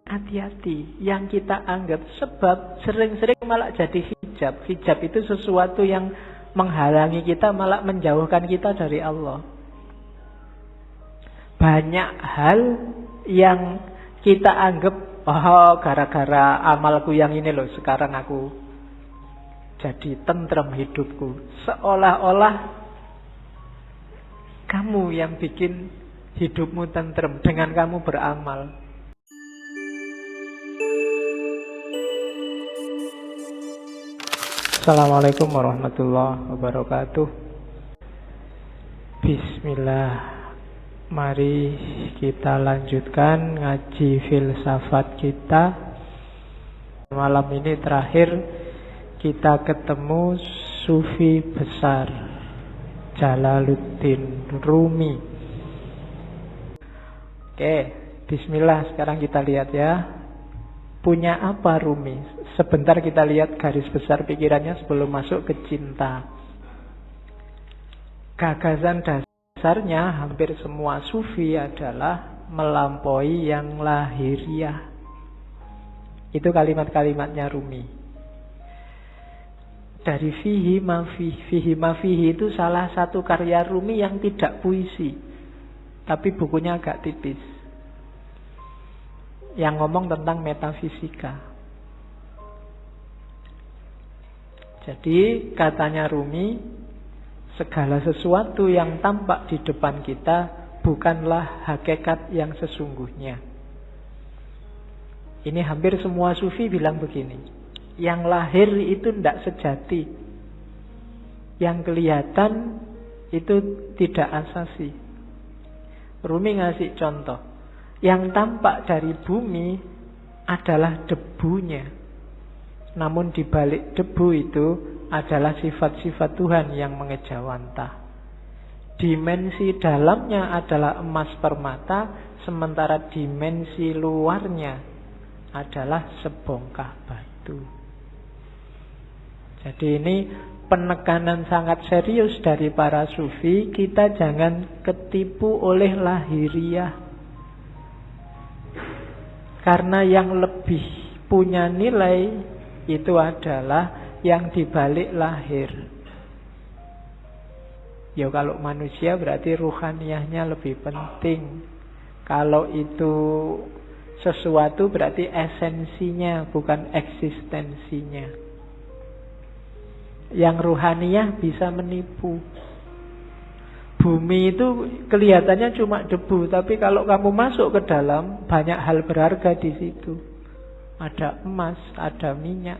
Hati-hati, yang kita anggap sebab sering-sering malah jadi hijab. Hijab itu sesuatu yang menghalangi kita, malah menjauhkan kita dari Allah. Banyak hal yang kita anggap, oh gara-gara amalku yang ini loh, sekarang aku jadi tentrem hidupku. Seolah-olah kamu yang bikin hidupmu tentrem dengan kamu beramal. Assalamualaikum warahmatullahi wabarakatuh. Bismillah. Mari kita lanjutkan ngaji filsafat kita. Malam ini terakhir kita ketemu sufi besar Jalaluddin Rumi. Oke, bismillah, sekarang kita lihat ya. Punya apa Rumi? Sebentar kita lihat garis besar pikirannya sebelum masuk ke cinta. Gagasan dasarnya hampir semua sufi adalah melampaui yang lahiriah. Itu kalimat-kalimatnya Rumi. Dari fihi ma fihi itu salah satu karya Rumi yang tidak puisi, tapi bukunya agak tipis, yang ngomong tentang metafisika. Jadi katanya Rumi, segala sesuatu yang tampak di depan kita bukanlah hakikat yang sesungguhnya. Ini hampir semua sufi bilang begini. Yang lahir itu tidak sejati. Yang kelihatan itu tidak asasi. Rumi ngasih contoh. Yang tampak dari bumi adalah debunya. Namun di balik debu itu adalah sifat-sifat Tuhan yang mengejawantah. Dimensi dalamnya adalah emas permata, sementara dimensi luarnya adalah sebongkah batu. Jadi ini penekanan sangat serius dari para sufi. Kita jangan ketipu oleh lahiriah. Karena yang lebih punya nilai itu adalah yang dibalik lahir. Ya kalau manusia berarti ruhaniyahnya lebih penting. Kalau itu sesuatu berarti esensinya, bukan eksistensinya. Yang ruhaniyah bisa menipu. Bumi itu kelihatannya cuma debu, tapi kalau kamu masuk ke dalam, banyak hal berharga di situ. Ada emas, ada minyak.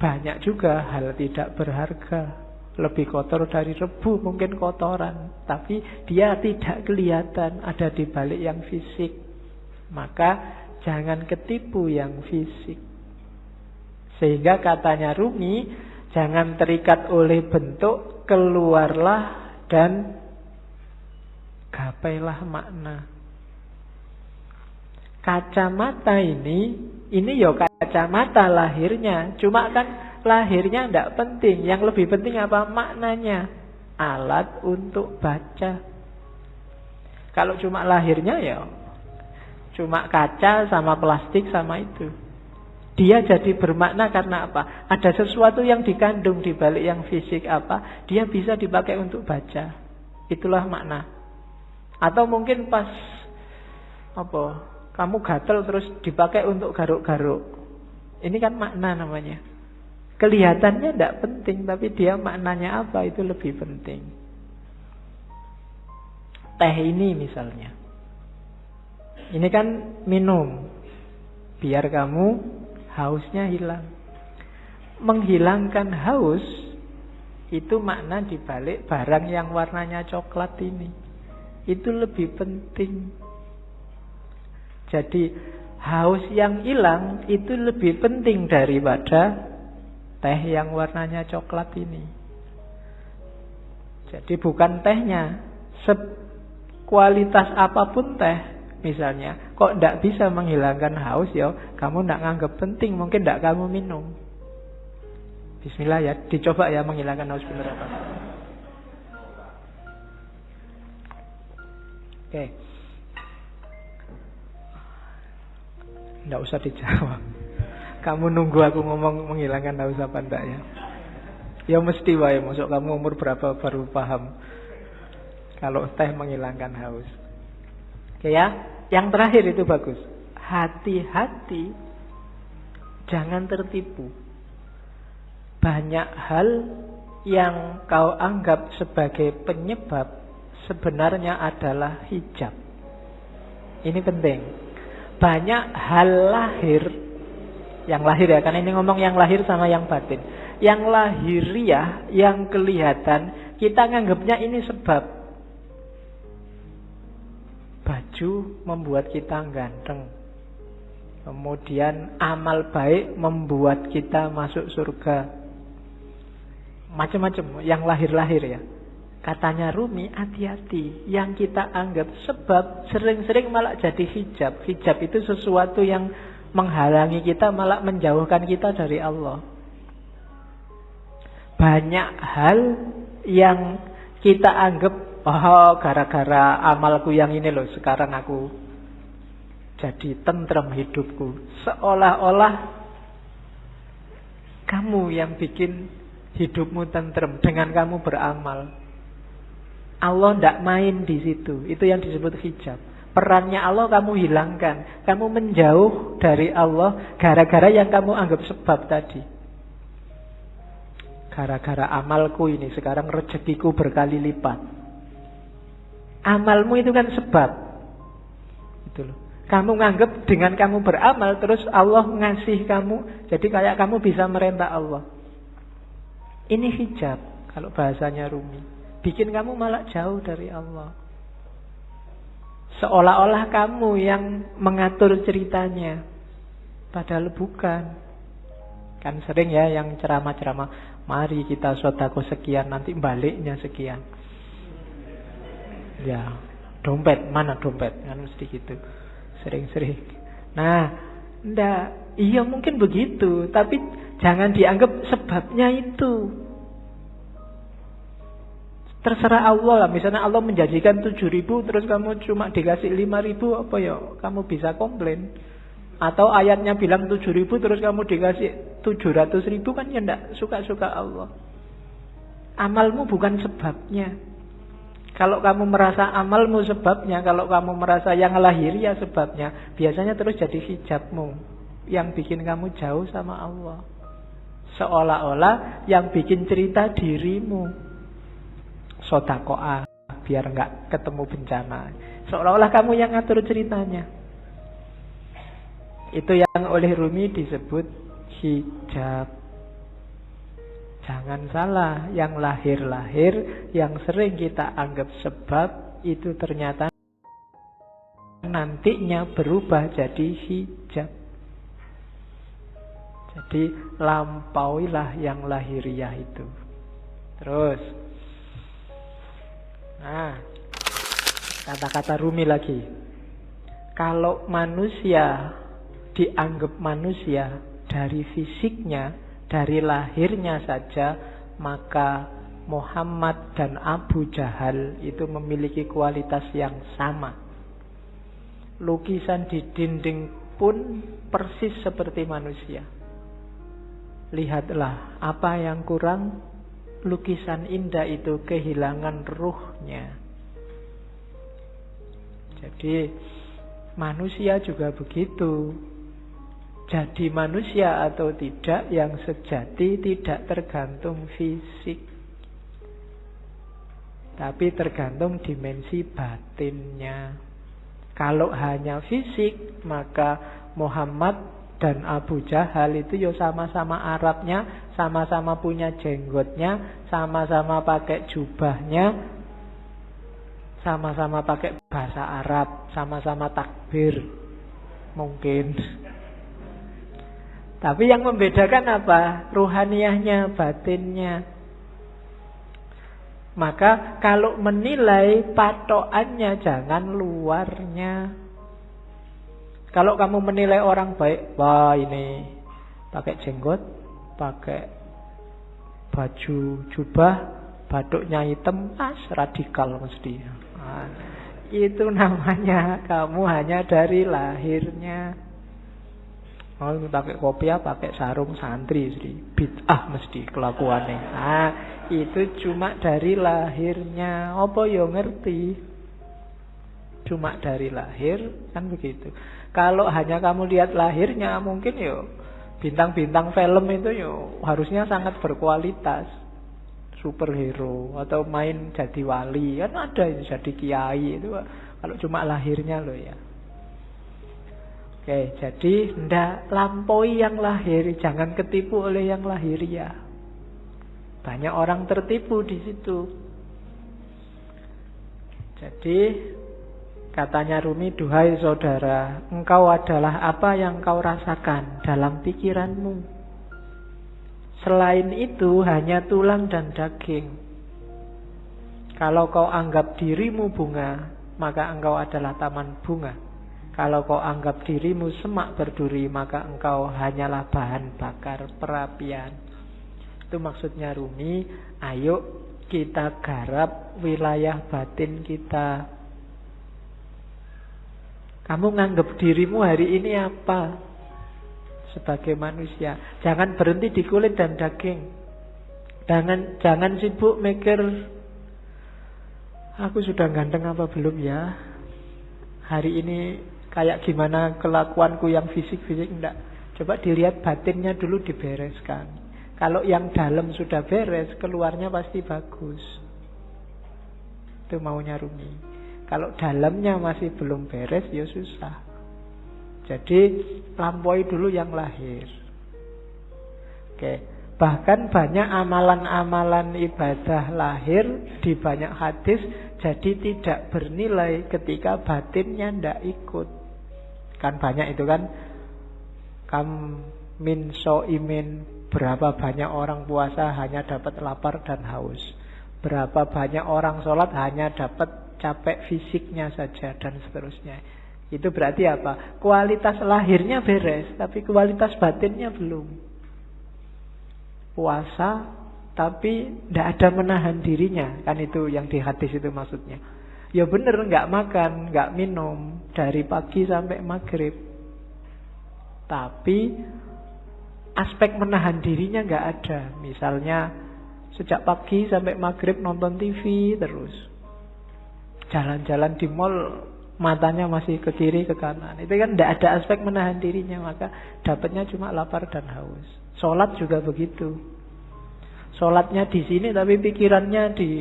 Banyak juga hal tidak berharga. Lebih kotor dari rebu, mungkin kotoran. Tapi dia tidak kelihatan, ada di balik yang fisik. Maka jangan ketipu yang fisik. Sehingga katanya Rumi, jangan terikat oleh bentuk, keluarlah dan gapailah makna. Kacamata ini ya kacamata lahirnya. Cuma kan lahirnya tidak penting. Yang lebih penting apa? Maknanya. Alat untuk baca. Kalau cuma lahirnya ya cuma kaca sama plastik sama itu. Dia jadi bermakna karena apa? Ada sesuatu yang dikandung di balik yang fisik apa? Dia bisa dipakai untuk baca. Itulah makna. Atau mungkin pas kamu gatel terus dipakai untuk garuk-garuk. Ini kan makna namanya. Kelihatannya tidak penting, tapi dia maknanya apa itu lebih penting. Teh ini misalnya. Ini kan minum. Biar kamu hausnya hilang. Menghilangkan haus itu makna dibalik barang yang warnanya coklat ini. Itu lebih penting. Jadi haus yang hilang itu lebih penting daripada teh yang warnanya coklat ini. Jadi bukan tehnya, kualitas apapun teh misalnya, kok tidak bisa menghilangkan haus ya, kamu tidak nganggap penting, mungkin tidak kamu minum. Bismillah ya, dicoba ya menghilangkan haus benar apa. Oke. Nggak usah dijawab. Kamu nunggu aku ngomong menghilangkan haus apa enggak ya? Ya mesti wae, masuk kamu umur berapa baru paham kalau teh menghilangkan haus. Oke ya, yang terakhir itu bagus. Hati-hati, jangan tertipu. Banyak hal yang kau anggap sebagai penyebab sebenarnya adalah hijab. Ini penting. Banyak hal lahir, yang lahir ya, karena ini ngomong yang lahir sama yang batin. Yang lahiriah, yang kelihatan, kita nganggapnya ini sebab. Baju membuat kita ganteng. Kemudian amal baik membuat kita masuk surga. Macam-macam yang lahir-lahir ya. Katanya Rumi, hati-hati. Yang kita anggap sebab sering-sering malah jadi hijab. Hijab itu sesuatu yang menghalangi kita, malah menjauhkan kita dari Allah. Banyak hal yang kita anggap, oh gara-gara amalku yang ini loh, sekarang aku jadi tentrem hidupku. Seolah-olah kamu yang bikin hidupmu tentrem dengan kamu beramal. Allah tidak main di situ. Itu yang disebut hijab. Perannya Allah kamu hilangkan. Kamu menjauh dari Allah gara-gara yang kamu anggap sebab tadi. Gara-gara amalku ini sekarang rezekiku berkali lipat. Amalmu itu kan sebab. Itu loh. Kamu nganggap dengan kamu beramal terus Allah ngasih kamu, jadi kayak kamu bisa merentah Allah. Ini hijab kalau bahasanya Rumi. Bikin kamu malah jauh dari Allah. Seolah-olah kamu yang mengatur ceritanya, padahal bukan. Kan sering ya yang ceramah-ceramah, mari kita sedekah sekian, nanti baliknya sekian. Ya, dompet, mana dompet? Kan mesti gitu. Sering-sering. Nah, enggak, iya mungkin begitu, tapi jangan dianggap sebabnya itu. Terserah Allah lah. Misalnya Allah menjanjikan 7.000 terus kamu cuma dikasih 5.000, apa ya? Kamu bisa komplain. Atau ayatnya bilang 7.000 terus kamu dikasih 700.000, kan ya enggak suka-suka Allah. Amalmu bukan sebabnya. Kalau kamu merasa amalmu sebabnya, kalau kamu merasa yang lahir ya sebabnya, biasanya terus jadi hijabmu yang bikin kamu jauh sama Allah. Seolah-olah yang bikin cerita dirimu. Sodakoah biar enggak ketemu bencana. Seolah-olah kamu yang ngatur ceritanya. Itu yang oleh Rumi disebut hijab. Jangan salah, yang lahir-lahir, yang sering kita anggap sebab, itu ternyata nantinya berubah jadi hijab. Jadi lampauilah yang lahiriah itu. Terus, nah, kata-kata Rumi lagi. Kalau manusia dianggap manusia dari fisiknya, dari lahirnya saja, maka Muhammad dan Abu Jahal itu memiliki kualitas yang sama. Lukisan di dinding pun persis seperti manusia. Lihatlah apa yang kurang, lukisan indah itu kehilangan ruhnya. Jadi manusia juga begitu. Jadi manusia atau tidak yang sejati tidak tergantung fisik, tapi tergantung dimensi batinnya. Kalau hanya fisik, maka Muhammad dan Abu Jahal itu ya sama-sama Arabnya, sama-sama punya jenggotnya, sama-sama pakai jubahnya, sama-sama pakai bahasa Arab, sama-sama takbir. Mungkin. Tapi yang membedakan apa? Ruhaniyahnya, batinnya. Maka kalau menilai, patokannya jangan luarnya. Kalau kamu menilai orang baik, wah ini pakai jenggot, pakai baju jubah, batuknya hitam, radikal mesti. Itu namanya kamu hanya dari lahirnya. Oh, pakai kopiah, pakai sarung santri, bid'ah mesti kelakuannya. Nah, itu cuma dari lahirnya. Apa yo ngerti? Cuma dari lahir kan begitu. Kalau hanya kamu lihat lahirnya, mungkin yo bintang-bintang film itu yo harusnya sangat berkualitas, superhero atau main jadi wali kan ada yang jadi kiai itu. Kalau cuma lahirnya loh ya. Oke, jadi ndak lampaui yang lahir, jangan ketipu oleh yang lahiriah. Banyak orang tertipu di situ. Jadi katanya Rumi, duhai saudara, engkau adalah apa yang kau rasakan dalam pikiranmu. Selain itu hanya tulang dan daging. Kalau kau anggap dirimu bunga, maka engkau adalah taman bunga. Kalau kau anggap dirimu semak berduri, maka engkau hanyalah bahan bakar perapian. Itu maksudnya Rumi, ayo kita garap wilayah batin kita. Kamu nganggap dirimu hari ini apa? Sebagai manusia. Jangan berhenti di kulit dan daging. Jangan sibuk mikir, aku sudah ganteng apa belum ya? Hari ini kayak gimana kelakuanku yang fisik-fisik, enggak. Coba dilihat batinnya dulu, dibereskan. Kalau yang dalam sudah beres, keluarnya pasti bagus. Itu maunya Rumi. Kalau dalamnya masih belum beres, ya susah. Jadi lampaui dulu yang lahir. Oke. Bahkan banyak amalan-amalan ibadah lahir di banyak hadis jadi tidak bernilai ketika batinnya ndak ikut. Kan banyak itu kan, kam min so'imin, berapa banyak orang puasa hanya dapat lapar dan haus, berapa banyak orang sholat hanya dapat capek fisiknya saja, dan seterusnya. Itu berarti apa? Kualitas lahirnya beres, tapi kualitas batinnya belum. Puasa tapi tidak ada menahan dirinya, kan itu yang di hadis itu maksudnya. Ya bener, nggak makan, nggak minum dari pagi sampai maghrib, tapi aspek menahan dirinya nggak ada. Misalnya sejak pagi sampai maghrib nonton TV terus, jalan-jalan di mall matanya masih ke kiri ke kanan, itu kan tidak ada aspek menahan dirinya, maka dapatnya cuma lapar dan haus. Sholat juga begitu. Sholatnya di sini tapi pikirannya di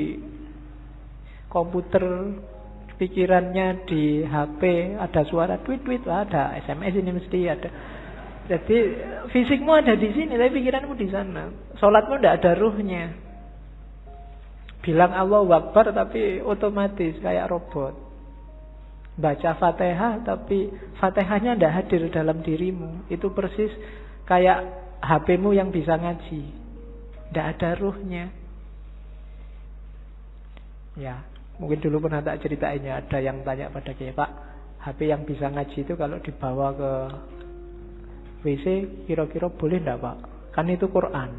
komputer, pikirannya di HP, ada suara tweet-tweet, ada SMS ini mesti ada. Jadi fisikmu ada di sini tapi pikiranmu di sana. Sholatmu tidak ada ruhnya. Bilang Allahu Akbar tapi otomatis kayak robot. Baca Fatihah tapi Fatihahnya tidak hadir dalam dirimu. Itu persis kayak HP-mu yang bisa ngaji, tidak ada ruhnya. Ya, mungkin dulu pernah tak ceritain ya, ada yang tanya pada Kiai, Pak, HP yang bisa ngaji itu kalau dibawa ke WC kira-kira boleh enggak, Pak? Kan itu Quran.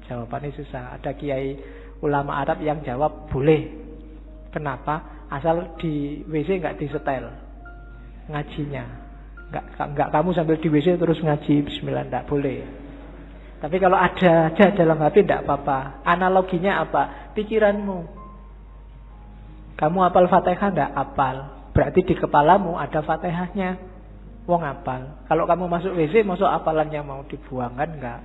Jawabannya susah. Ada kiai ulama Arab yang jawab boleh. Kenapa? Asal di WC enggak disetel ngajinya. Enggak kamu sambil di WC terus ngaji bismillah, enggak boleh. Tapi kalau ada aja dalam HP enggak apa-apa. Analoginya apa? Pikiranmu. Kamu hafal Fatihah enggak? Hafal. Berarti di kepalamu ada Fatihahnya. Wong hafal. Kalau kamu masuk WC, masuk hafalannya mau dibuang kan enggak?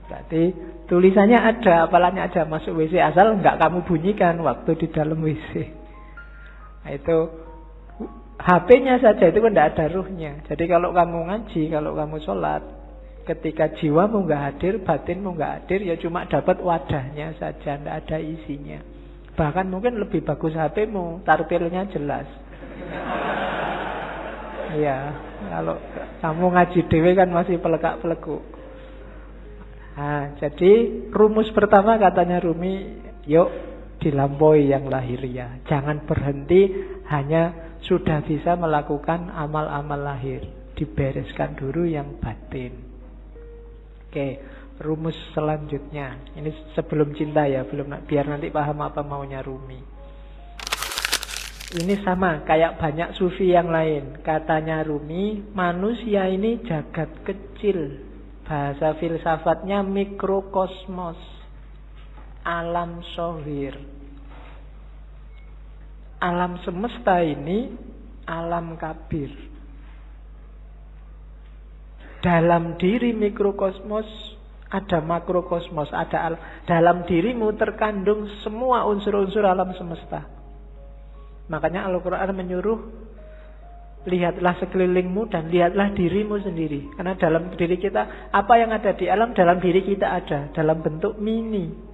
Berarti tulisannya ada, hafalannya aja, masuk WC asal enggak kamu bunyikan waktu di dalam WC. Nah, itu HP-nya saja itu kan enggak ada ruhnya. Jadi kalau kamu ngaji, kalau kamu sholat, ketika jiwamu enggak hadir, batinmu enggak hadir, ya cuma dapat wadahnya saja, enggak ada isinya. Bahkan mungkin lebih bagus HP-mu, tartilnya jelas. Iya, kalau kamu ngaji dewe kan masih pelekak-pelekuk. Nah, jadi rumus pertama katanya Rumi, yuk dilampaui yang lahiriah. Jangan berhenti hanya sudah bisa melakukan amal-amal lahir. Dibereskan dulu yang batin. Oke, rumus selanjutnya. Ini sebelum cinta ya, belum, biar nanti paham apa maunya Rumi. Ini sama kayak banyak sufi yang lain. Katanya Rumi, manusia ini jagat kecil. Bahasa filsafatnya mikrokosmos, alam sohir. Alam semesta ini alam kabir. Dalam diri mikrokosmos ada makrokosmos, dalam dirimu terkandung semua unsur-unsur alam semesta. Makanya Al-Quran menyuruh, lihatlah sekelilingmu dan lihatlah dirimu sendiri. Karena dalam diri kita, apa yang ada di alam, dalam diri kita ada, dalam bentuk mini.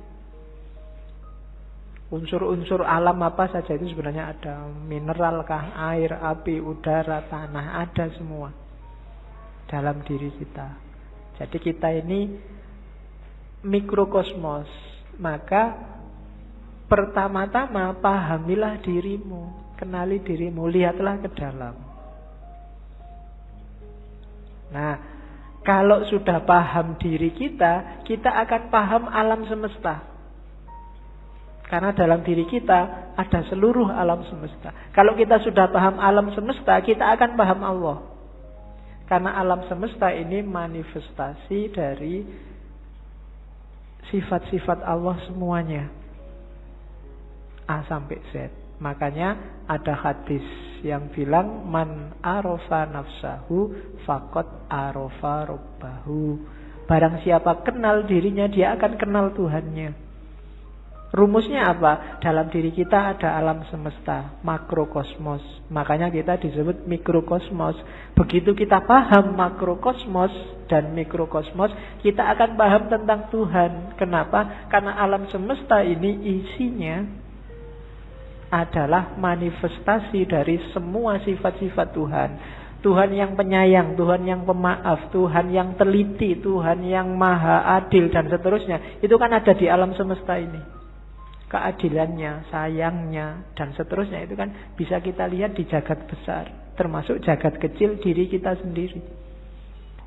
Unsur-unsur alam apa saja itu sebenarnya ada. Mineral kah, air, api, udara, tanah, ada semua dalam diri kita. Jadi kita ini mikrokosmos. Maka pertama-tama pahamilah dirimu, kenali dirimu, lihatlah ke dalam. Nah, kalau sudah paham diri kita, kita akan paham alam semesta. Karena dalam diri kita ada seluruh alam semesta. Kalau kita sudah paham alam semesta, kita akan paham Allah. Karena alam semesta ini manifestasi dari sifat-sifat Allah semuanya. A sampai Z. Makanya ada hadis yang bilang man arofa nafsahu faqad arofa rabbahu. Barang siapa kenal dirinya, dia akan kenal Tuhannya. Rumusnya apa? Dalam diri kita ada alam semesta, makrokosmos. Makanya kita disebut mikrokosmos. Begitu kita paham makrokosmos dan mikrokosmos, kita akan paham tentang Tuhan. Kenapa? Karena alam semesta ini isinya adalah manifestasi dari semua sifat-sifat Tuhan. Tuhan yang penyayang, Tuhan yang pemaaf, Tuhan yang teliti, Tuhan yang maha adil, dan seterusnya. Itu kan ada di alam semesta ini. Keadilannya, sayangnya, dan seterusnya itu kan bisa kita lihat di jagat besar, termasuk jagat kecil diri kita sendiri.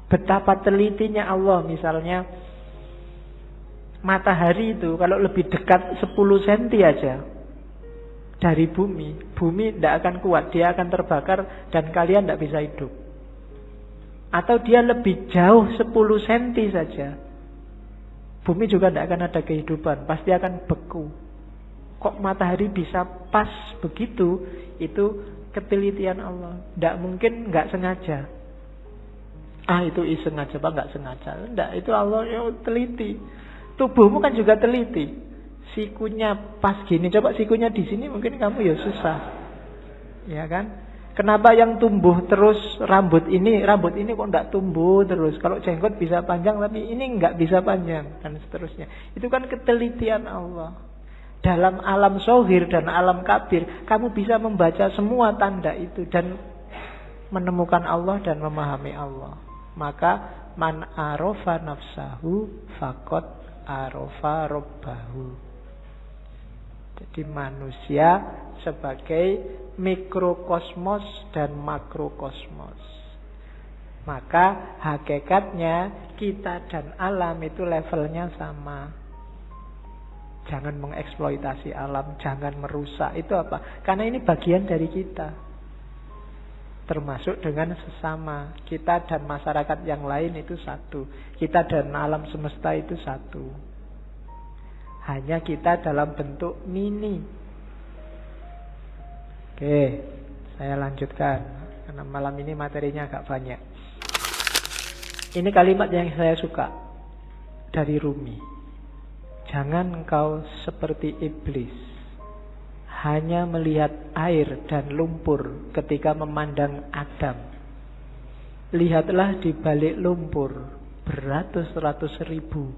Betapa telitinya Allah. Misalnya matahari itu kalau lebih dekat 10 cm aja dari bumi tidak akan kuat, dia akan terbakar dan kalian tidak bisa hidup. Atau dia lebih jauh 10 cm saja, bumi juga tidak akan ada kehidupan, pasti akan beku. Kok matahari bisa pas begitu? Itu ketelitian Allah. Tidak mungkin nggak sengaja. Itu iseng aja, Pak, nggak sengaja. Tidak, itu Allah yang teliti. Tubuhmu kan juga teliti. Sikunya pas gini, coba sikunya di sini mungkin kamu ya susah. Ya kan? Kenapa yang tumbuh terus rambut ini kok enggak tumbuh terus? Kalau jenggot bisa panjang tapi ini enggak bisa panjang, dan seterusnya. Itu kan ketelitian Allah. Dalam alam zohir dan alam kabir, kamu bisa membaca semua tanda itu dan menemukan Allah dan memahami Allah. Maka man arofa nafsahu faqad arofa rabbahu. Jadi manusia sebagai mikrokosmos dan makrokosmos. Maka hakikatnya kita dan alam itu levelnya sama. Jangan mengeksploitasi alam, jangan merusak. Itu apa? Karena ini bagian dari kita. Termasuk dengan sesama. Kita dan masyarakat yang lain itu satu. Kita dan alam semesta itu satu. Hanya kita dalam bentuk mini. Oke, saya lanjutkan karena malam ini materinya agak banyak. Ini kalimat yang saya suka dari Rumi. Jangan engkau seperti iblis, hanya melihat air dan lumpur ketika memandang Adam. Lihatlah di balik lumpur beratus-ratus ribu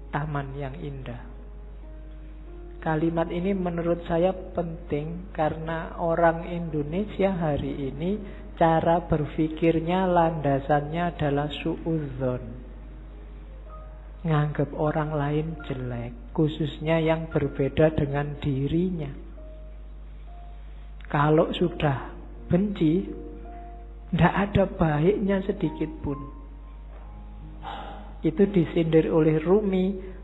taman yang indah. Kalimat ini menurut saya penting karena orang Indonesia hari ini cara berpikirnya landasannya adalah suudzon. Nganggap orang lain jelek, khususnya yang berbeda dengan dirinya. Kalau sudah benci, tidak ada baiknya sedikit pun. Itu disindir oleh Rumi.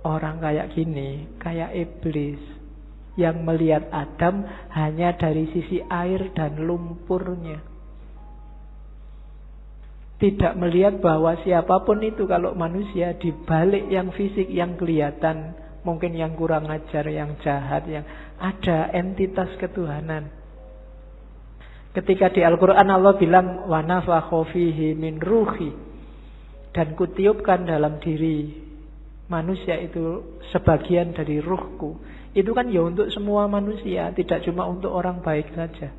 Orang kayak gini, kayak iblis. Yang melihat Adam hanya dari sisi air dan lumpurnya. Tidak melihat bahwa siapapun itu kalau manusia, di balik yang fisik, yang kelihatan, mungkin yang kurang ajar, yang jahat, yang ada entitas ketuhanan. Ketika di Al-Quran Allah bilang wa nafakha fihi min ruhi, dan kutiupkan dalam diri manusia itu sebagian dari ruhku. Itu kan ya untuk semua manusia, tidak cuma untuk orang baik saja.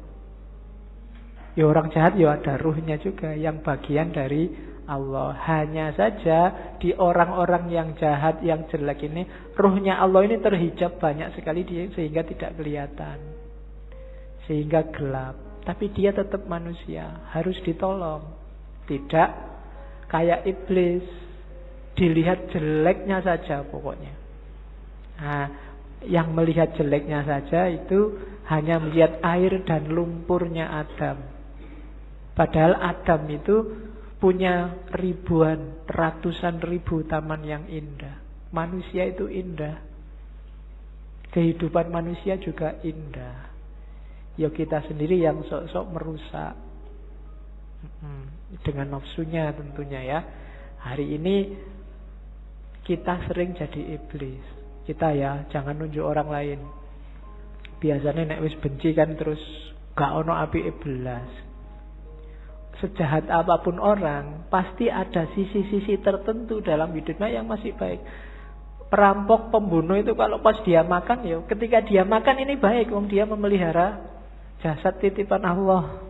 Ya orang jahat ya ada ruhnya juga, yang bagian dari Allah. Hanya saja di orang-orang yang jahat, yang jelek ini, ruhnya Allah ini terhijab banyak sekali dia, sehingga tidak kelihatan, sehingga gelap. Tapi dia tetap manusia, harus ditolong. Tidak kayak iblis, dilihat jeleknya saja pokoknya. Nah, yang melihat jeleknya saja itu hanya melihat air dan lumpurnya Adam. Padahal Adam itu punya ribuan, ratusan ribu taman yang indah. Manusia itu indah. Kehidupan manusia juga indah. Ya kita sendiri yang sok-sok merusak. Dengan nafsunya tentunya ya. Hari ini kita sering jadi iblis. Kita ya jangan nunjuk orang lain. Biasanya nek wis benci kan terus gak ono apike belas. Sejahat apapun orang, pasti ada sisi-sisi tertentu dalam hidupnya yang masih baik. Perampok, pembunuh itu kalau pas dia makan, ya ketika dia makan ini baik, wong dia memelihara jasad titipan Allah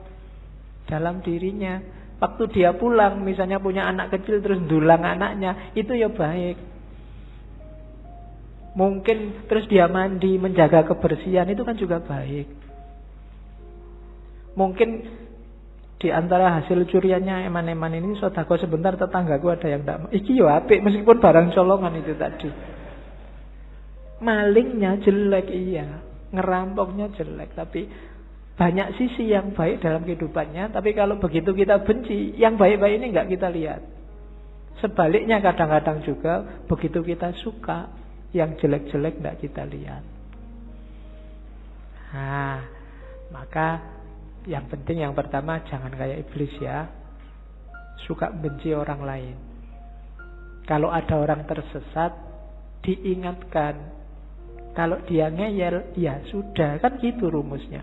dalam dirinya. Waktu dia pulang, misalnya punya anak kecil terus ndulang anaknya, itu ya baik. Mungkin terus dia mandi, menjaga kebersihan, itu kan juga baik. Mungkin di antara hasil curiannya eman-eman ini, sodako sebentar tetanggaku ada yang tidak, iki yo apik meskipun barang colongan itu tadi. Malingnya jelek iya, ngerampoknya jelek, tapi banyak sisi yang baik dalam kehidupannya. Tapi kalau begitu kita benci, yang baik-baik ini nggak kita lihat. Sebaliknya kadang-kadang juga begitu kita suka, yang jelek-jelek nggak kita lihat. Nah, maka yang penting yang pertama jangan kayak iblis ya, suka benci orang lain. Kalau ada orang tersesat, diingatkan. Kalau dia ngeyel, ya sudah, kan gitu rumusnya.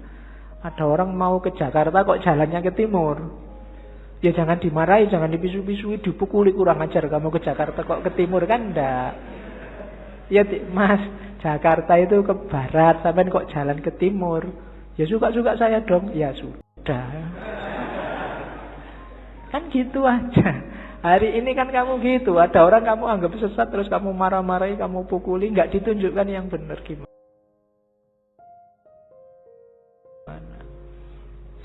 Ada orang mau ke Jakarta kok jalannya ke timur, ya jangan dimarahi, jangan dipisu-pisui, dipukuli, kurang ajar kamu ke Jakarta kok ke timur, kan enggak. Ya mas, Jakarta itu ke barat, sampai kok jalan ke timur. Ya suka-suka saya dong. Ya sudah, kan gitu aja. Hari ini kan kamu gitu, ada orang kamu anggap sesat, terus kamu marah-marahi, kamu pukuli, nggak ditunjukkan yang benar gimana.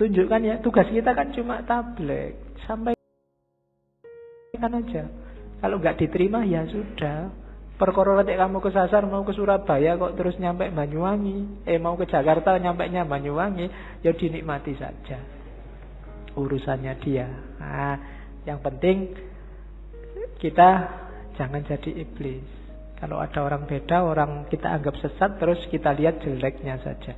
Tunjukkan ya, tugas kita kan cuma tabligh, sampaikan aja. Kalau nggak diterima ya sudah. Perkara nek kamu kesasar mau ke Surabaya kok terus nyampe Banyuwangi, mau ke Jakarta nyampainya Banyuwangi, ya dinikmati saja. Urusannya dia. Nah, yang penting kita jangan jadi iblis. Kalau ada orang beda, orang kita anggap sesat, terus kita lihat jeleknya saja.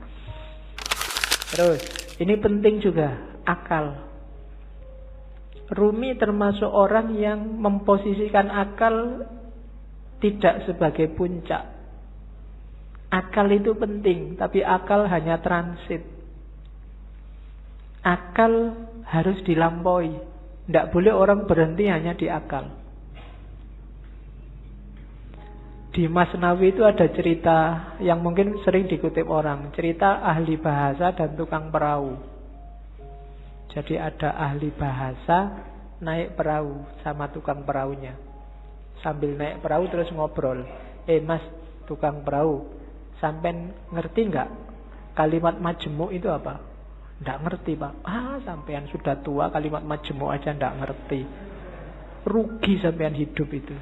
Terus, ini penting juga, akal. Rumi termasuk orang yang memposisikan akal tidak sebagai puncak. Akal itu penting, tapi akal hanya transit. Akal harus dilampaui. Tidak boleh orang berhenti hanya di akal. Di Masnawi itu ada cerita yang mungkin sering dikutip orang. Cerita ahli bahasa dan tukang perahu. Jadi ada ahli bahasa naik perahu sama tukang perahunya. Sambil naik perahu terus ngobrol. Mas, tukang perahu, sampean ngerti nggak kalimat majemuk itu apa? Nggak ngerti pak. Sampean sudah tua kalimat majemuk aja nggak ngerti. Rugi sampean hidup itu.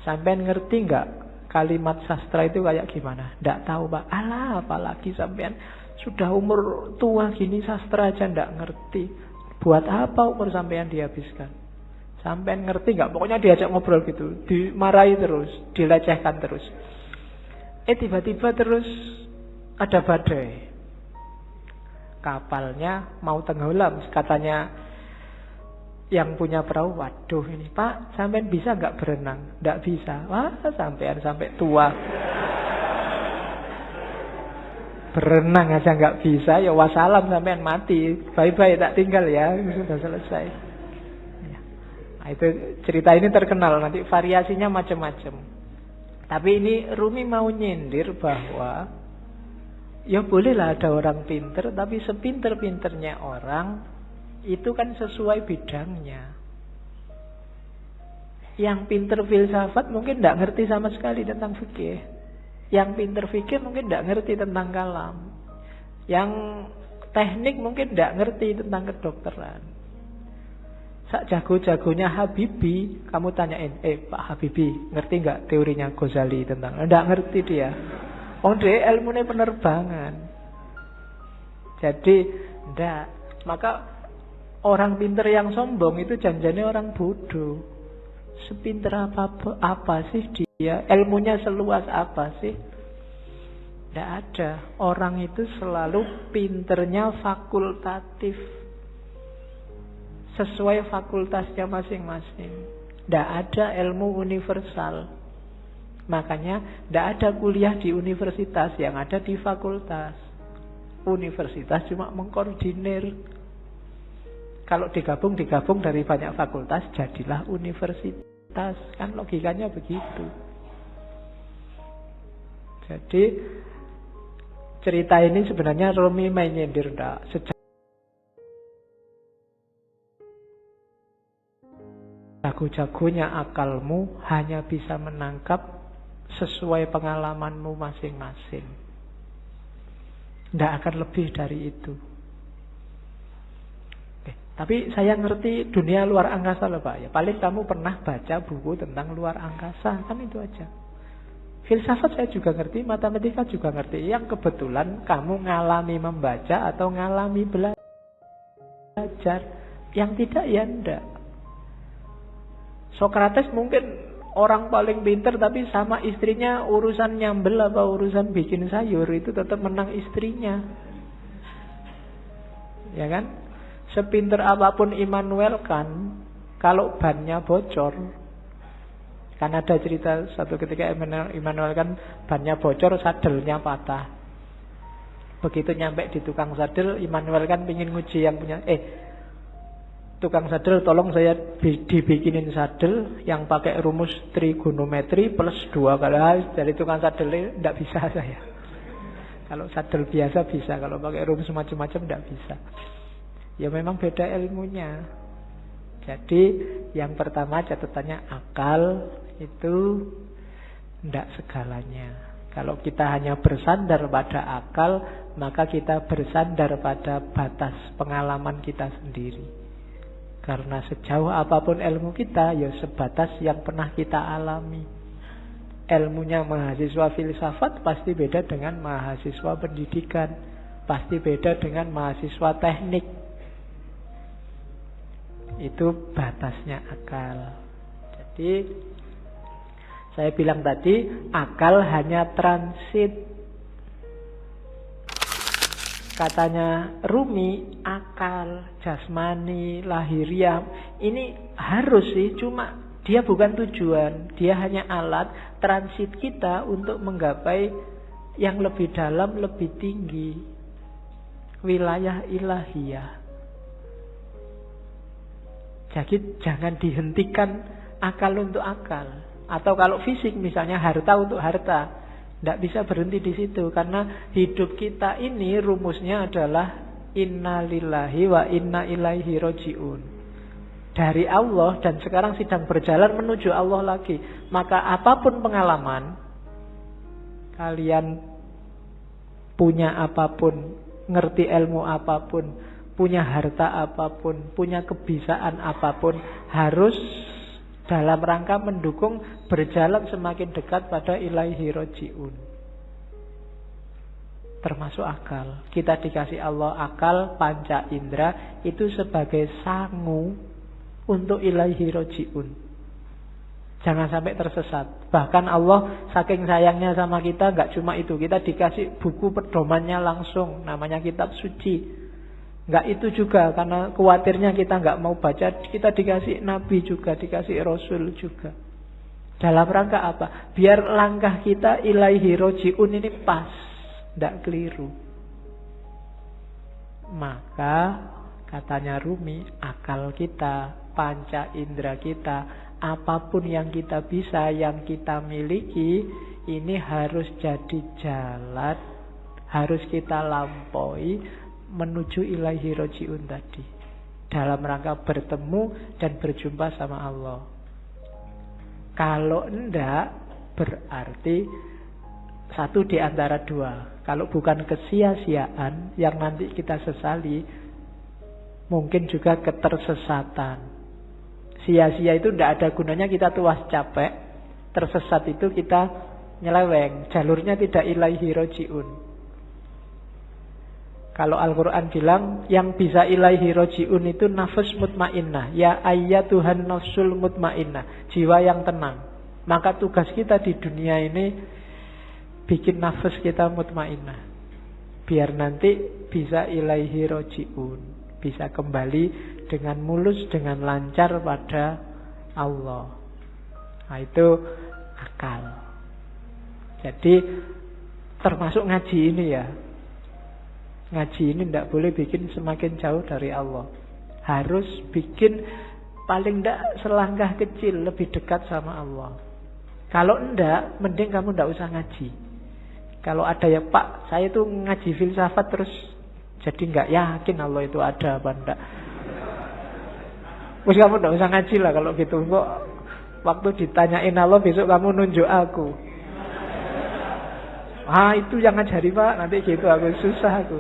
Sampean ngerti nggak kalimat sastra itu kayak gimana? Nggak tahu pak. Alah, apalagi sampean sudah umur tua gini sastra aja nggak ngerti. Buat apa umur sampean dihabiskan? Sampai ngerti nggak? Pokoknya diajak ngobrol gitu, dimarahi terus, dilecehkan terus. Tiba-tiba terus ada badai. Kapalnya mau tenggelam, katanya yang punya perahu, waduh ini Pak, sampean bisa nggak berenang? Nggak bisa. Wah, sampean sampai tua berenang aja nggak bisa, ya wassalam, sampean mati, bye-bye, tak tinggal ya, sudah selesai. Nah, itu cerita ini terkenal, nanti variasinya macam-macam. Tapi ini Rumi mau nyindir bahwa ya bolehlah ada orang pinter, tapi sepinter-pinternya orang itu kan sesuai bidangnya. Yang pinter filsafat mungkin tidak ngerti sama sekali tentang fikih. Yang pinter fikih mungkin tidak ngerti tentang kalam. Yang teknik mungkin tidak ngerti tentang kedokteran. Sak jago-jagonya Habibie, kamu tanyain, Pak Habibie, ngerti nggak teorinya Ghazali tentang? Nggak ngerti dia. Oh, dia ilmunya penerbangan. Jadi, ndak. Maka orang pinter yang sombong itu janjinya orang bodoh. Sepinter apa sih dia? Ilmunya seluas apa sih? Ndak ada. Orang itu selalu pinternya fakultatif. Sesuai fakultasnya masing-masing. Ndak ada ilmu universal. Makanya ndak ada kuliah di universitas, yang ada di fakultas. Universitas cuma mengkoordinir. Kalau digabung dari banyak fakultas, jadilah universitas. Kan logikanya begitu. Jadi cerita ini sebenarnya Rumi menyindir ndak. Jago-jagonya akalmu hanya bisa menangkap sesuai pengalamanmu masing-masing. Tidak akan lebih dari itu. Tapi saya ngerti dunia luar angkasa loh Pak. Ya, paling kamu pernah baca buku tentang luar angkasa. Kan itu aja. Filsafat saya juga ngerti, matematika juga ngerti. Yang kebetulan kamu ngalami membaca atau ngalami belajar. Yang tidak ya enggak. Sokrates mungkin orang paling pinter, tapi sama istrinya urusan nyambel apa urusan bikin sayur itu tetap menang istrinya. Ya kan? Sepinter apapun Immanuel kan, kalau bannya bocor, kan ada cerita satu ketika Immanuel kan bannya bocor, sadelnya patah. Begitu nyampe di tukang sadel, Immanuel kan pingin nguji yang punya, tukang sadel, tolong saya dibikinin sadel yang pakai rumus trigonometri plus 2 kali. Dari tukang sadel tidak bisa saya. Kalau sadel biasa bisa, kalau pakai rumus macam-macam tidak bisa. Ya memang beda ilmunya. Jadi yang pertama catatannya akal itu tidak segalanya. Kalau kita hanya bersandar pada akal, maka kita bersandar pada batas pengalaman kita sendiri. Karena sejauh apapun ilmu kita, ya sebatas yang pernah kita alami. Ilmunya mahasiswa filsafat pasti beda dengan mahasiswa pendidikan. Pasti beda dengan mahasiswa teknik. Itu batasnya akal. Jadi, saya bilang tadi, akal hanya transit. Katanya Rumi, akal, jasmani, lahiriah, ini harus sih, cuma dia bukan tujuan. Dia hanya alat transit kita untuk menggapai yang lebih dalam, lebih tinggi. Wilayah ilahiyah. Jadi jangan dihentikan akal untuk akal. Atau kalau fisik misalnya harta untuk harta. Tidak bisa berhenti di situ, karena hidup kita ini rumusnya adalah inna lillahi wa inna ilaihi roji'un. Dari Allah dan sekarang sedang berjalan menuju Allah lagi. Maka apapun pengalaman, kalian punya apapun, ngerti ilmu apapun, punya harta apapun, punya kebisaan apapun, harus dalam rangka mendukung berjalan semakin dekat pada ilaihi roji'un. Termasuk akal. Kita dikasih Allah akal, panca indera, itu sebagai sangu untuk ilaihi roji'un. Jangan sampai tersesat. Bahkan Allah saking sayangnya sama kita, nggak cuma itu. Kita dikasih buku pedomannya langsung, namanya kitab suci. Nggak itu juga, karena khawatirnya kita nggak mau baca, kita dikasih nabi juga, dikasih rasul juga. Dalam rangka apa? Biar langkah kita ilaihi roji'un ini pas, nggak keliru. Maka katanya Rumi, akal kita, panca indera kita, apapun yang kita bisa, yang kita miliki, ini harus jadi jalan, harus kita lampaui menuju ilaihi roji'un tadi, dalam rangka bertemu dan berjumpa sama Allah. Kalau enggak, berarti satu di antara dua. Kalau bukan kesia-siaan yang nanti kita sesali, mungkin juga ketersesatan. Sia-sia itu tidak ada gunanya, kita tuas capek. Tersesat itu kita nyeleweng, jalurnya tidak ilaihi roji'un. Kalau Al-Quran bilang yang bisa ilaihi roji'un itu nafas mutmainnah. Ya ayyatuhan nafsul mutmainnah, jiwa yang tenang. Maka tugas kita di dunia ini bikin nafas kita mutmainnah, biar nanti bisa ilaihi roji'un, bisa kembali dengan mulus, dengan lancar pada Allah. Nah itu akal. Jadi termasuk ngaji ini ya. Ngaji ini tidak boleh bikin semakin jauh dari Allah. Harus bikin paling tidak selangkah kecil lebih dekat sama Allah. Kalau enggak, mending kamu tidak usah ngaji. Kalau ada ya Pak, saya tuh ngaji filsafat terus jadi nggak yakin Allah itu ada apa enggak. Terus kamu tidak usah ngaji lah kalau gitu. Kok waktu ditanyain Allah besok kamu nunjuk aku. Itu yang ngajari Pak, nanti gitu aku susah aku.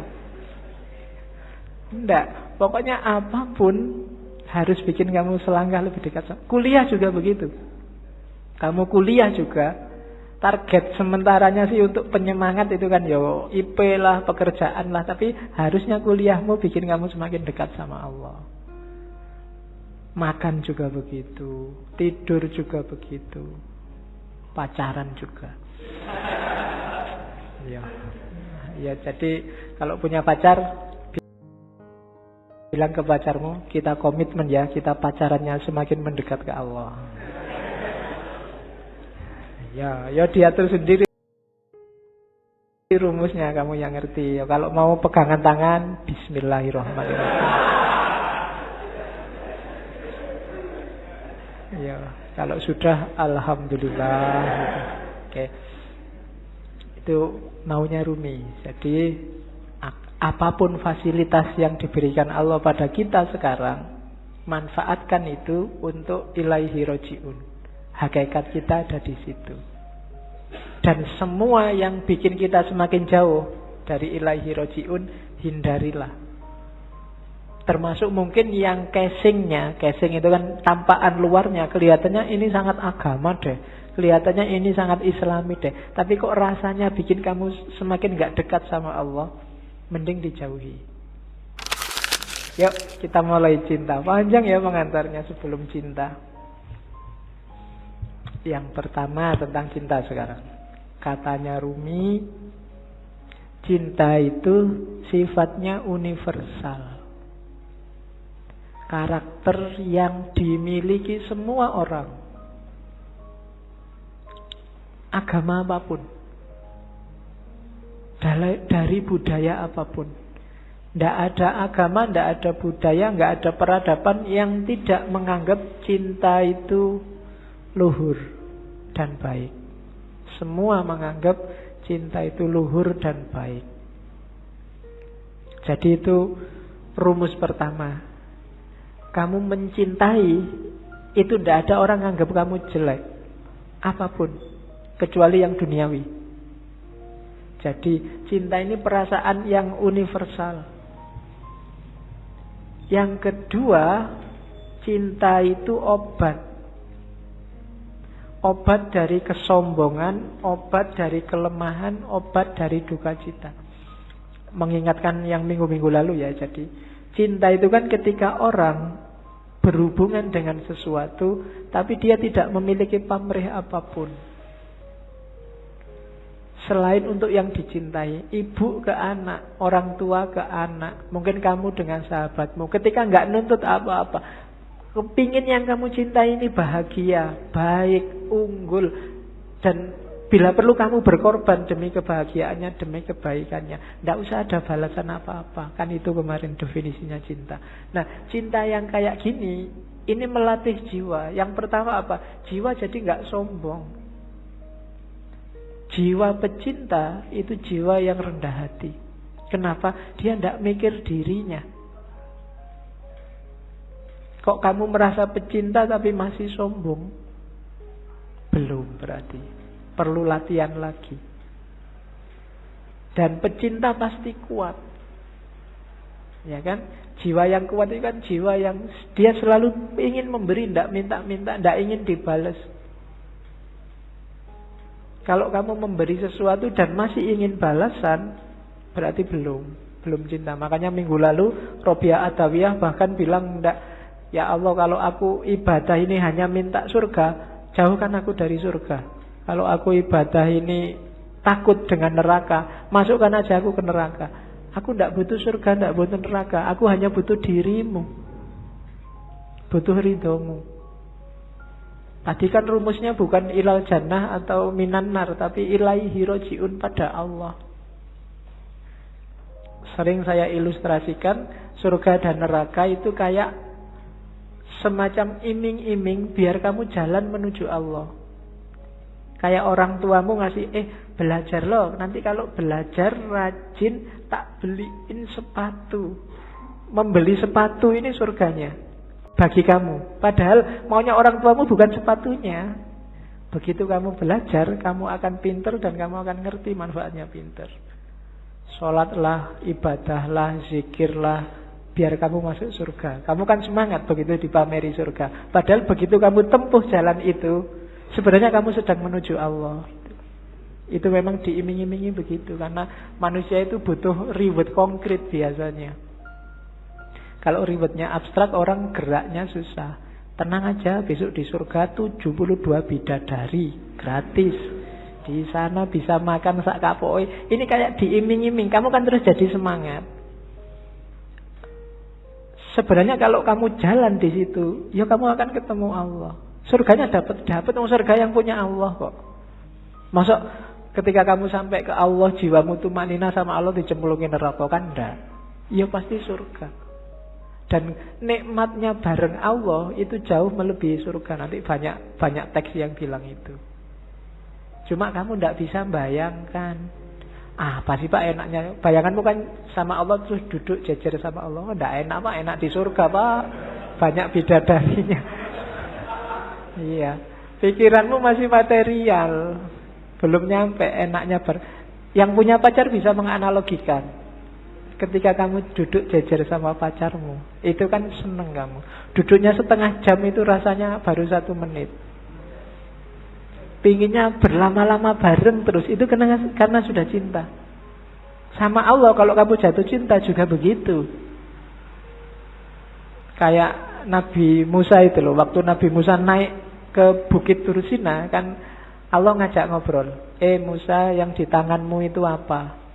Enggak, pokoknya apapun harus bikin kamu selangkah lebih dekat. Kuliah juga begitu. Kamu kuliah juga, target sementaranya sih untuk penyemangat itu kan ya IP lah, pekerjaan lah. Tapi harusnya kuliahmu bikin kamu semakin dekat sama Allah. Makan juga begitu, tidur juga begitu, pacaran juga. Ya jadi kalau punya pacar, bilang ke pacarmu, kita komitmen ya, kita pacarannya semakin mendekat ke Allah. Ya diatur sendiri rumusnya, kamu yang ngerti. Ya, kalau mau pegangan tangan, bismillahirrahmanirrahim. Ya, kalau sudah alhamdulillah. Oke. Itu maunya Rumi. Jadi apapun fasilitas yang diberikan Allah pada kita sekarang, manfaatkan itu untuk ilaihi roji'un. Hakikat kita ada di situ. Dan semua yang bikin kita semakin jauh dari ilaihi roji'un, hindarilah. Termasuk mungkin yang casingnya. Casing itu kan tampakan luarnya, kelihatannya ini sangat agama deh, kelihatannya ini sangat islami deh, tapi kok rasanya bikin kamu semakin gak dekat sama Allah, mending dijauhi. Yuk kita mulai cinta. Panjang ya pengantarnya sebelum cinta. Yang pertama tentang cinta sekarang. Katanya Rumi, cinta itu sifatnya universal. Karakter yang dimiliki semua orang, agama apapun, dari budaya apapun. Tidak ada agama, tidak ada budaya, tidak ada peradaban yang tidak menganggap cinta itu luhur dan baik. Semua menganggap cinta itu luhur dan baik. Jadi itu rumus pertama. Kamu mencintai, itu tidak ada orang menganggap kamu jelek apapun, kecuali yang duniawi. Jadi cinta ini perasaan yang universal. Yang kedua, cinta itu obat. Obat dari kesombongan, obat dari kelemahan, obat dari duka cita. Mengingatkan yang minggu-minggu lalu ya. Jadi cinta itu kan ketika orang berhubungan dengan sesuatu, tapi dia tidak memiliki pamrih apapun selain untuk yang dicintai. Ibu ke anak, orang tua ke anak, mungkin kamu dengan sahabatmu, ketika nggak nuntut apa-apa, kepingin yang kamu cintai ini bahagia, baik, unggul, dan bila perlu kamu berkorban demi kebahagiaannya, demi kebaikannya. Tidak usah ada balasan apa-apa. Kan itu kemarin definisinya cinta. Nah, cinta yang kayak gini, ini melatih jiwa. Yang pertama apa? Jiwa jadi nggak sombong. Jiwa pecinta itu jiwa yang rendah hati. Kenapa? Dia tidak mikir dirinya. Kok kamu merasa pecinta tapi masih sombong? Belum berarti. Perlu latihan lagi. Dan pecinta pasti kuat. Ya kan? Jiwa yang kuat itu kan jiwa yang dia selalu ingin memberi, tidak minta-minta, tidak ingin dibalas. Kalau kamu memberi sesuatu dan masih ingin balasan, berarti belum cinta. Makanya minggu lalu Robiah Adawiyah bahkan bilang, enggak, ya Allah, kalau aku ibadah ini hanya minta surga, jauhkan aku dari surga. Kalau aku ibadah ini takut dengan neraka, masukkan aja aku ke neraka. Aku tidak butuh surga, tidak butuh neraka. Aku hanya butuh dirimu, butuh ridhomu. Tadi kan rumusnya bukan ilal jannah atau minan nar, tapi ilaihi roji'un, pada Allah. Sering saya ilustrasikan surga dan neraka itu kayak semacam iming-iming biar kamu jalan menuju Allah. Kayak orang tuamu ngasih, belajar loh, nanti kalau belajar rajin tak beliin sepatu. Membeli sepatu ini surganya bagi kamu. Padahal maunya orang tuamu bukan sepatunya. Begitu kamu belajar, kamu akan pinter dan kamu akan ngerti manfaatnya pinter. Sholatlah, ibadahlah, zikirlah, biar kamu masuk surga. Kamu kan semangat begitu dipameri surga. Padahal begitu kamu tempuh jalan itu, sebenarnya kamu sedang menuju Allah. Itu memang diiming-imingi begitu. Karena manusia itu butuh reward konkret biasanya. Kalau rewardnya abstrak, orang geraknya susah. Tenang aja, besok di surga 72 bidadari gratis. Di sana bisa makan sak kapoi. Ini kayak diiming-iming, kamu kan terus jadi semangat. Sebenarnya kalau kamu jalan di situ, ya kamu akan ketemu Allah. Surganya dapat surga yang punya Allah kok. Masuk ketika kamu sampai ke Allah, jiwamu tumanina sama Allah dicemplungin neraka, kan enggak? Ya pasti surga. Dan nikmatnya bareng Allah itu jauh melebihi surga. Nanti banyak teks yang bilang itu. Cuma kamu tidak bisa bayangkan. Apa sih Pak enaknya? Bayanganmu kan sama Allah terus duduk jejer sama Allah. Tidak enak Pak, enak di surga Pak. Banyak bidadarinya. Iya. Pikiranmu masih material. Belum nyampe enaknya. Yang punya pacar bisa menganalogikan. Ketika kamu duduk jejer sama pacarmu, itu kan seneng kamu. Duduknya setengah jam itu rasanya baru 1 menit. Pinginnya berlama-lama bareng terus, itu karena sudah cinta. Sama Allah kalau kamu jatuh cinta juga begitu. Kayak Nabi Musa itu loh, waktu Nabi Musa naik ke Bukit Tursina, kan Allah ngajak ngobrol. Musa, yang di tanganmu itu apa?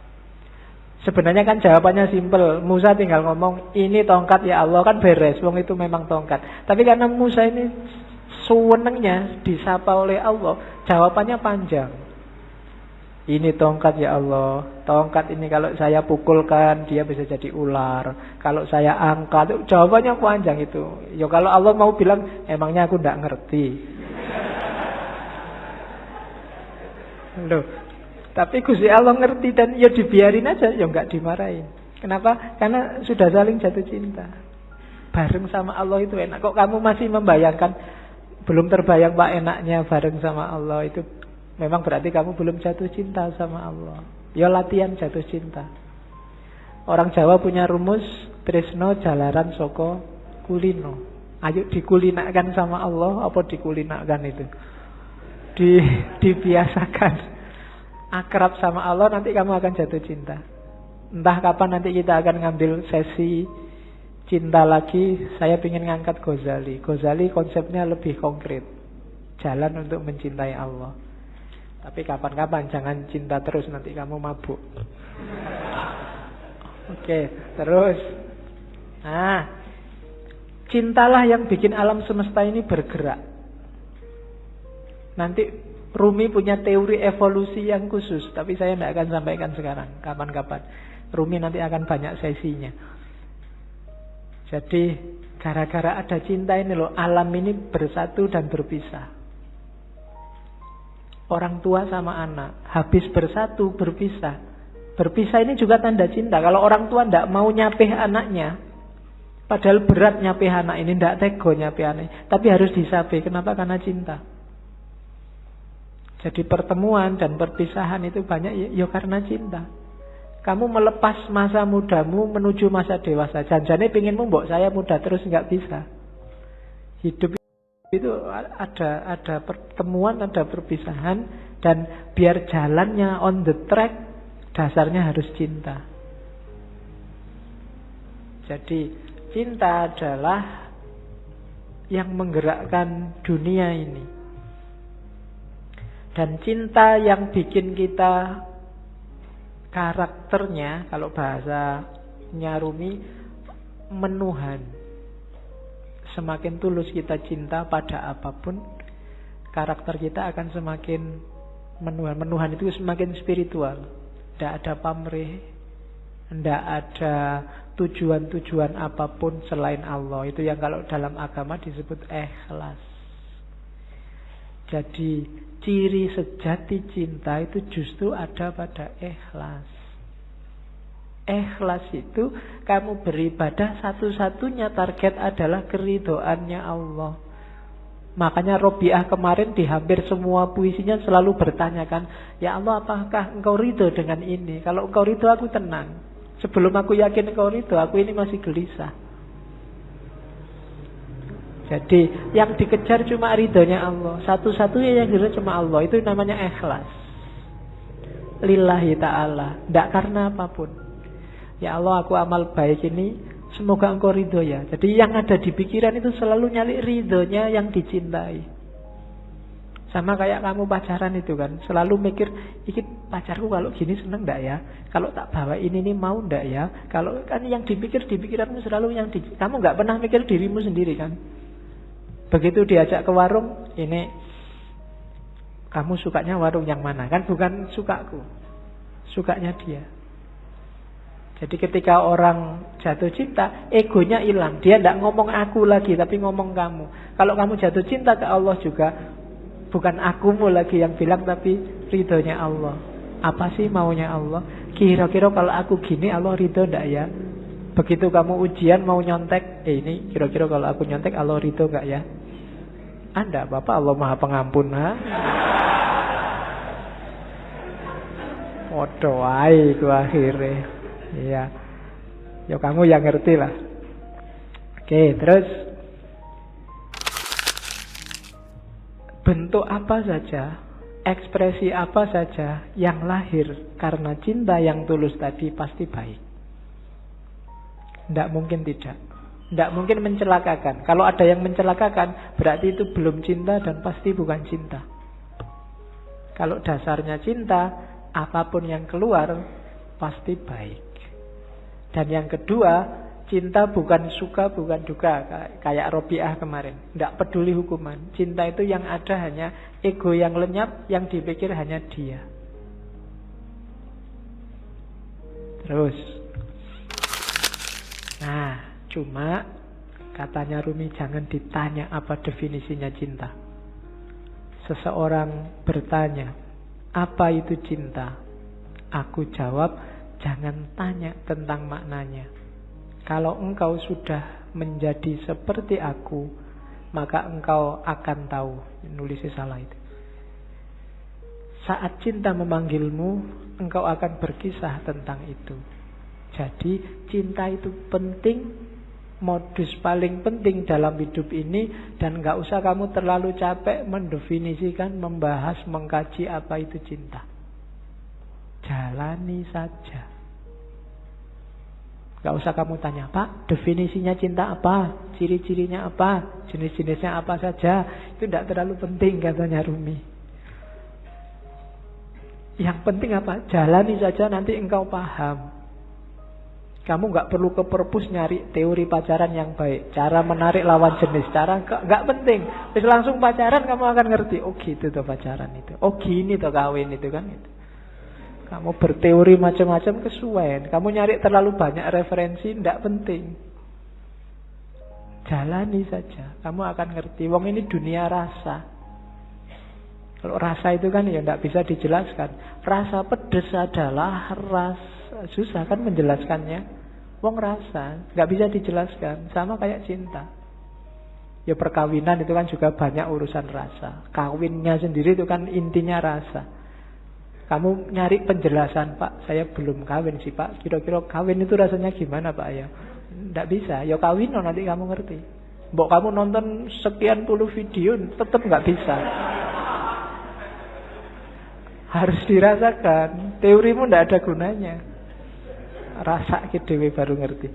Sebenarnya kan jawabannya simpel. Musa tinggal ngomong, ini tongkat ya Allah, kan beres. Wong itu memang tongkat. Tapi karena Musa ini sewenengnya disapa oleh Allah, jawabannya panjang. Ini tongkat ya Allah. Tongkat ini kalau saya pukulkan, dia bisa jadi ular. Kalau saya angkat, jawabannya panjang itu. Ya kalau Allah mau bilang, emangnya aku tidak ngerti. Loh. Tapi Gusti Allah ngerti dan ya dibiarin aja, ya enggak dimarahin. Kenapa? Karena sudah saling jatuh cinta. Bareng sama Allah itu enak. Kok kamu masih membayangkan, belum terbayang Pak enaknya bareng sama Allah, itu memang berarti kamu belum jatuh cinta sama Allah. Ya latihan jatuh cinta. Orang Jawa punya rumus, tresno jalaran soko kulino. Ayo dikulinakan sama Allah, apa dikulinakan itu? Dibiasakan. Akrab sama Allah, nanti kamu akan jatuh cinta. Entah kapan nanti kita akan ngambil sesi cinta lagi, saya ingin ngangkat Ghazali. Ghazali konsepnya lebih konkret. Jalan untuk mencintai Allah. Tapi kapan-kapan jangan cinta terus, nanti kamu mabuk. Oke, terus. Nah, cintalah yang bikin alam semesta ini bergerak. Nanti Rumi punya teori evolusi yang khusus, tapi saya tidak akan sampaikan sekarang, kapan-kapan. Rumi nanti akan banyak sesinya. Jadi gara-gara ada cinta ini loh, alam ini bersatu dan berpisah. Orang tua sama anak, habis bersatu, berpisah. Berpisah ini juga tanda cinta. Kalau orang tua tidak mau nyapih anaknya, padahal berat nyapih anak ini, tidak tego nyapih anak, tapi harus disapih. Kenapa? Karena cinta. Jadi pertemuan dan perpisahan itu banyak ya karena cinta. Kamu melepas masa mudamu menuju masa dewasa. Janjane pinginmu mbok saya muda terus, nggak bisa. Hidup itu ada pertemuan, ada perpisahan, dan biar jalannya on the track, dasarnya harus cinta. Jadi cinta adalah yang menggerakkan dunia ini. Dan cinta yang bikin kita karakternya, kalau bahasanya Rumi, menuhan. Semakin tulus kita cinta pada apapun, karakter kita akan semakin menuhan. Menuhan itu semakin spiritual. Tidak ada pamrih, tidak ada tujuan-tujuan apapun selain Allah. Itu yang kalau dalam agama disebut ikhlas. Jadi ciri sejati cinta itu justru ada pada ikhlas. Ikhlas itu kamu beribadah, satu-satunya target adalah keridhoannya Allah. Makanya Robiah kemarin di hampir semua puisinya selalu bertanyakan, ya Allah, apakah engkau ridho dengan ini? Kalau engkau ridho aku tenang. Sebelum aku yakin engkau ridho, aku ini masih gelisah. Jadi yang dikejar cuma ridhonya Allah. Satu-satunya yang dikejar cuma Allah. Itu namanya ikhlas. Lillahi ta'ala. Tidak karena apapun. Ya Allah, aku amal baik ini, semoga engkau ridho ya. Jadi yang ada di pikiran itu selalu nyali ridhonya yang dicintai. Sama kayak kamu pacaran itu kan, selalu mikir, iki pacarku kalau gini seneng enggak ya? Kalau tak bawa ini mau enggak ya? Kalau kan yang dipikir di pikiranmu selalu yang kamu enggak pernah mikir dirimu sendiri kan? Begitu diajak ke warung, ini kamu sukanya warung yang mana? Kan bukan sukaku, sukanya dia. Jadi ketika orang jatuh cinta, egonya hilang. Dia tidak ngomong aku lagi, tapi ngomong kamu. Kalau kamu jatuh cinta ke Allah juga, bukan akumu lagi yang bilang, tapi ridhonya Allah. Apa sih maunya Allah? Kira-kira kalau aku gini, Allah ridho tidak ya? Begitu kamu ujian mau nyontek, ini kira-kira kalau aku nyontek Allah ridho enggak ya? Anda Bapak Allah Maha Pengampun, ha? Waduh, ku akhirnya. Iya. Ya kamu yang ngerti lah. Oke, terus bentuk apa saja, ekspresi apa saja yang lahir karena cinta yang tulus tadi pasti baik. Tidak mungkin tidak. Tidak mungkin mencelakakan. Kalau ada yang mencelakakan, berarti itu belum cinta dan pasti bukan cinta. Kalau dasarnya cinta, apapun yang keluar pasti baik. Dan yang kedua, cinta bukan suka, bukan duka. Kayak Robiah kemarin. Tidak peduli hukuman. Cinta itu yang ada hanya ego yang lenyap, yang dipikir hanya dia. Terus. Nah, cuma katanya Rumi jangan ditanya apa definisinya cinta. Seseorang bertanya, apa itu cinta? Aku jawab, jangan tanya tentang maknanya. Kalau engkau sudah menjadi seperti aku, maka engkau akan tahu. Nulisnya salah itu. Saat cinta memanggilmu, engkau akan berkisah tentang itu. Jadi cinta itu penting, modus paling penting dalam hidup ini, dan gak usah kamu terlalu capek mendefinisikan, membahas, mengkaji apa itu cinta. Jalani saja. Gak usah kamu tanya, Pak, definisinya cinta apa? Ciri-cirinya apa? Jenis-jenisnya apa saja? Itu tidak terlalu penting, katanya Rumi. Yang penting apa? Jalani saja, nanti engkau paham. Kamu gak perlu ke perpus nyari teori pacaran yang baik, cara menarik lawan jenis, cara gak penting. Terus langsung pacaran kamu akan ngerti. Oh gitu tuh pacaran itu. Oh gini tuh kawin itu kan itu. Kamu berteori macam-macam kesuwen. Kamu nyari terlalu banyak referensi, tidak penting. Jalani saja, kamu akan ngerti. Wong ini dunia rasa. Kalau rasa itu kan ya tidak bisa dijelaskan. Rasa pedes adalah rasa. Susah kan menjelaskannya. Wong rasa, nggak bisa dijelaskan. Sama kayak cinta. Ya perkawinan itu kan juga banyak urusan rasa. Kawinnya sendiri itu kan intinya rasa. Kamu nyari penjelasan, Pak, saya belum kawin sih, Pak. Kira-kira kawin itu rasanya gimana, Pak? Ya, tidak bisa. Ya kawin, nanti kamu ngerti. Mbok kamu nonton sekian puluh video, tetap nggak bisa. Harus dirasakan. Teorimu tidak ada gunanya. Rasa dewe baru ngerti.